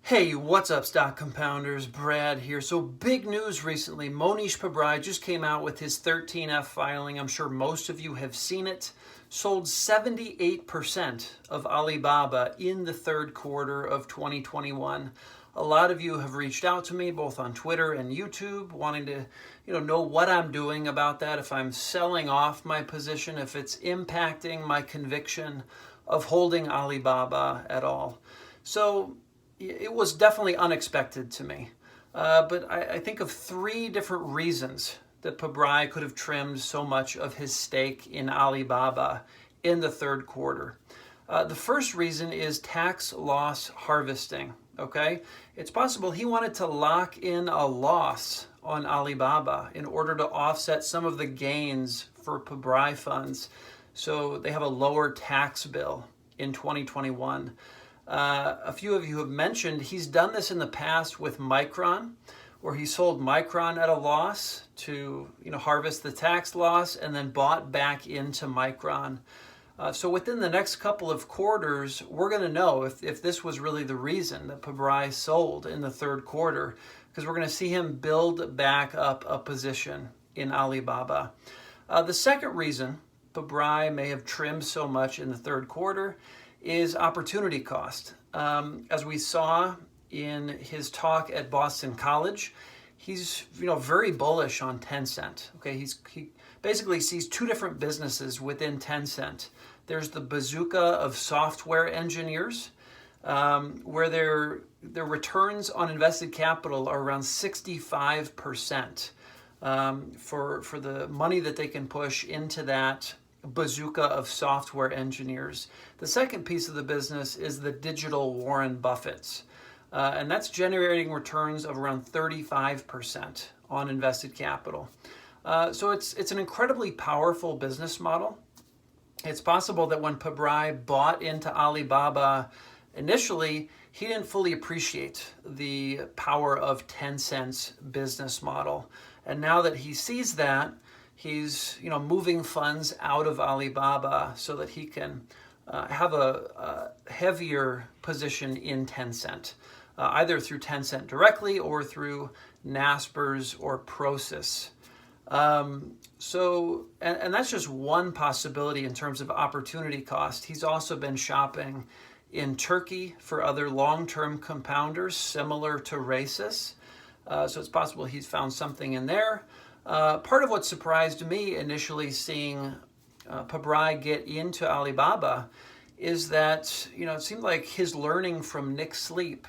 Hey, what's up, stock compounders? Brad here. So big news recently. Mohnish Pabrai just came out with his 13F filing. I'm sure most of you have seen it. Sold 78% of Alibaba in the third quarter of 2021. A lot of you have reached out to me both on Twitter and YouTube wanting to know what I'm doing about that, if I'm selling off my position, if it's impacting my conviction of holding Alibaba at all. So it was definitely unexpected to me. But I think of three different reasons that Pabrai could have trimmed so much of his stake in Alibaba in the third quarter. The first reason is tax loss harvesting. Okay, it's possible he wanted to lock in a loss on Alibaba in order to offset some of the gains for Pabrai funds, so they have a lower tax bill in 2021. A few of you have mentioned he's done this in the past with Micron, where he sold Micron at a loss to harvest the tax loss and then bought back into Micron. So within the next couple of quarters, we're going to know if this was really the reason that Pabrai sold in the third quarter, because we're going to see him build back up a position in Alibaba. The second reason Pabrai may have trimmed so much in the third quarter is opportunity cost. As we saw in his talk at Boston College, he's very bullish on Tencent. Okay, he basically sees two different businesses within Tencent. There's the bazooka of software engineers, where their returns on invested capital are around 65% for the money that they can push into that bazooka of software engineers. The second piece of the business is the digital Warren Buffetts, and that's generating returns of around 35% on invested capital. So it's an incredibly powerful business model. It's possible that when Pabrai bought into Alibaba initially, he didn't fully appreciate the power of Tencent's business model, and now that he sees that, he's moving funds out of Alibaba so that he can have a heavier position in Tencent, either through Tencent directly or through Naspers or Prosus. So that's just one possibility in terms of opportunity cost. He's also been shopping in Turkey for other long-term compounders similar to Raisis. So it's possible he's found something in there. Part of what surprised me initially seeing Pabrai get into Alibaba is that it seemed like his learning from Nick Sleep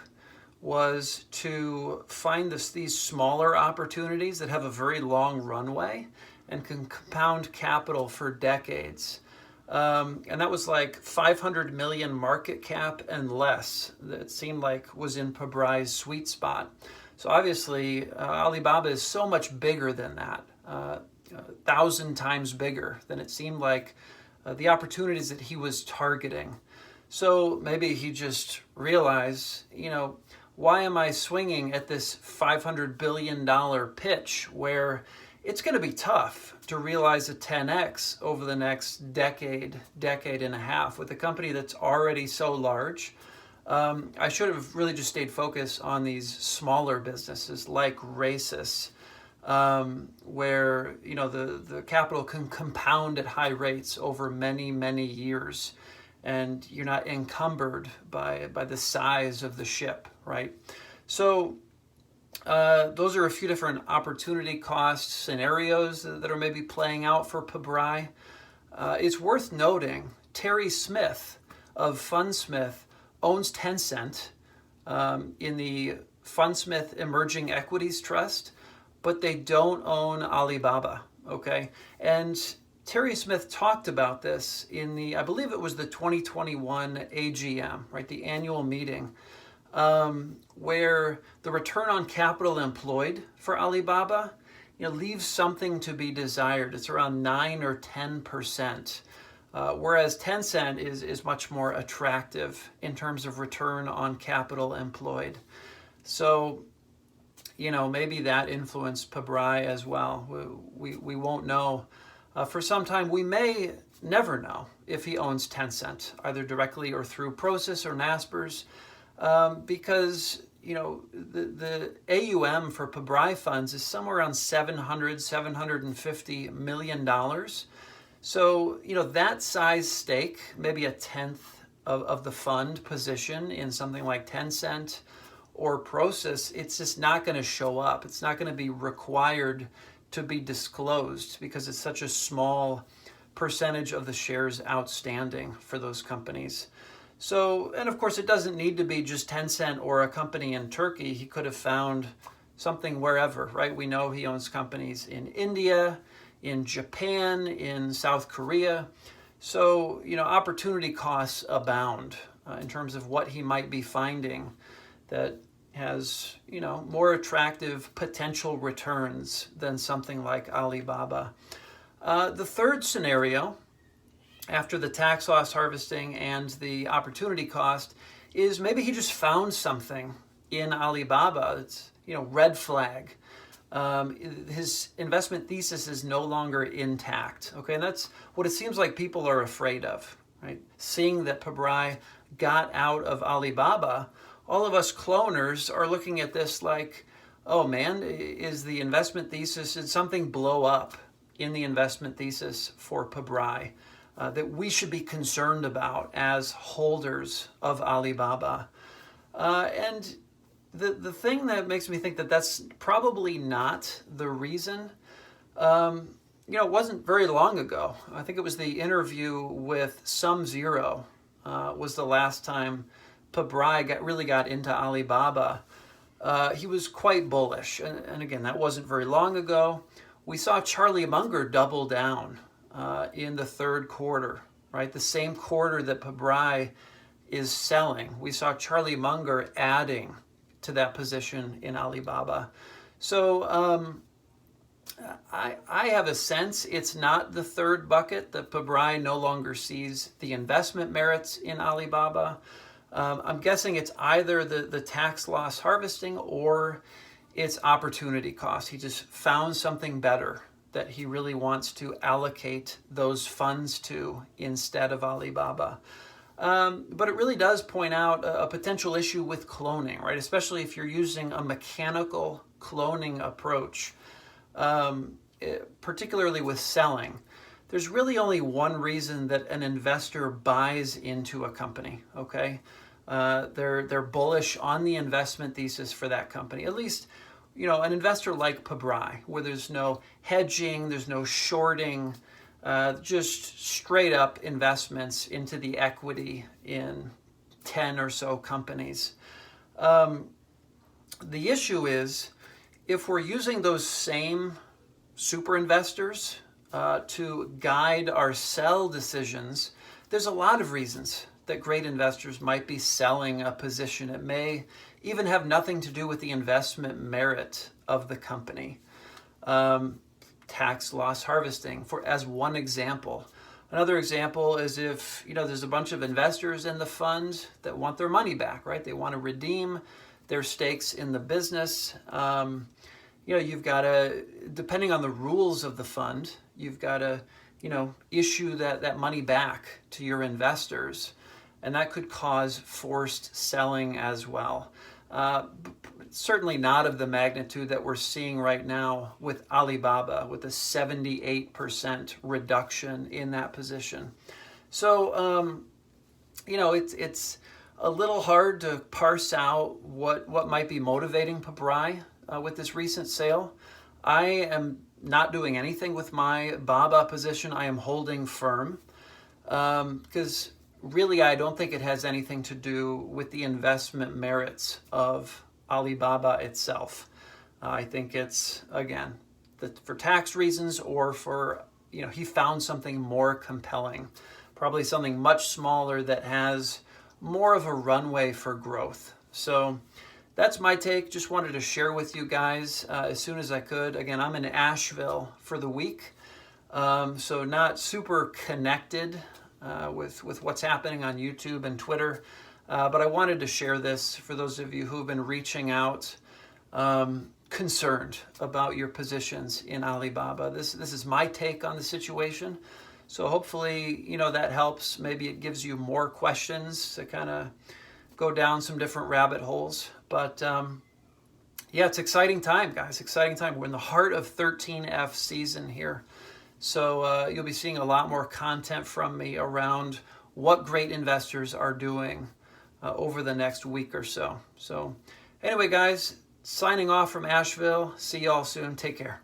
was to find these smaller opportunities that have a very long runway and can compound capital for decades. And that was like 500 million market cap and less that seemed like was in Pabrai's sweet spot. So obviously, Alibaba is so much bigger than that, 1,000 times bigger than it seemed like the opportunities that he was targeting. So maybe he just realized, why am I swinging at this $500 billion pitch where it's going to be tough to realize a 10x over the next decade and a half with a company that's already so large? I should have really just stayed focused on these smaller businesses like Raisis, where the capital can compound at high rates over many years, and you're not encumbered by the size of the ship, right? So those are a few different opportunity cost scenarios that are maybe playing out for Pabrai. It's worth noting Terry Smith of Fundsmith owns Tencent in the Fundsmith Emerging Equities Trust, but they don't own Alibaba, okay? And Terry Smith talked about this in I believe it was the 2021 AGM, right, the annual meeting, where the return on capital employed for Alibaba, leaves something to be desired. It's around 9 or 10%. Whereas Tencent is much more attractive in terms of return on capital employed. So, maybe that influenced Pabrai as well. We won't know. For some time, we may never know if he owns Tencent, either directly or through Prosus or Naspers, because the AUM for Pabrai funds is somewhere around $750 million. So, that size stake, maybe a tenth of the fund position in something like Tencent or Prosus, it's just not going to show up. It's not going to be required to be disclosed because it's such a small percentage of the shares outstanding for those companies. So, and of course, it doesn't need to be just Tencent or a company in Turkey. He could have found something wherever, right? We know he owns companies in India, in Japan, in South Korea. So, opportunity costs abound in terms of what he might be finding that has, more attractive potential returns than something like Alibaba. The third scenario, after the tax loss harvesting and the opportunity cost, is maybe he just found something in Alibaba. It's, red flag. His investment thesis is no longer intact. Okay, and that's what it seems like people are afraid of, right? Seeing that Pabrai got out of Alibaba, all of us cloners are looking at this like, oh man, is the investment thesis, did something blow up in the investment thesis for Pabrai that we should be concerned about as holders of Alibaba? And the thing that makes me think that that's probably not the reason, it wasn't very long ago. I think it was the interview with SumZero was the last time Pabrai really got into Alibaba. He was quite bullish. And again, that wasn't very long ago. We saw Charlie Munger double down in the third quarter, right? The same quarter that Pabrai is selling. We saw Charlie Munger adding to that position in Alibaba. So I have a sense it's not the third bucket, that Pabrai no longer sees the investment merits in Alibaba. I'm guessing it's either the tax loss harvesting or it's opportunity cost. He just found something better that he really wants to allocate those funds to instead of Alibaba. But it really does point out a potential issue with cloning, right? Especially if you're using a mechanical cloning approach, particularly with selling. There's really only one reason that an investor buys into a company, okay? They're bullish on the investment thesis for that company. At least, an investor like Pabrai, where there's no hedging, there's no shorting, just straight up investments into the equity in 10 or so companies. The issue is, if we're using those same super investors to guide our sell decisions, there's a lot of reasons that great investors might be selling a position. It may even have nothing to do with the investment merit of the company. Tax loss harvesting, as one example. Another example is if there's a bunch of investors in the fund that want their money back, right? They want to redeem their stakes in the business. You've got to, depending on the rules of the fund, you've got to issue that money back to your investors, and that could cause forced selling as well. Certainly not of the magnitude that we're seeing right now with Alibaba, with a 78% reduction in that position. So, it's a little hard to parse out what might be motivating Pabrai with this recent sale. I am not doing anything with my Baba position. I am holding firm because really I don't think it has anything to do with the investment merits of Alibaba itself. I think it's, again, for tax reasons or for, he found something more compelling, probably something much smaller that has more of a runway for growth. So that's my take. Just wanted to share with you guys as soon as I could. Again, I'm in Asheville for the week, so not super connected with what's happening on YouTube and Twitter, but I wanted to share this for those of you who've been reaching out concerned about your positions in Alibaba. This is my take on the situation. So hopefully, that helps. Maybe it gives you more questions to kind of go down some different rabbit holes. But yeah, it's exciting time, guys. Exciting time. We're in the heart of 13F season here. So you'll be seeing a lot more content from me around what great investors are doing over the next week or so. So anyway, guys, signing off from Asheville. See y'all soon. Take care.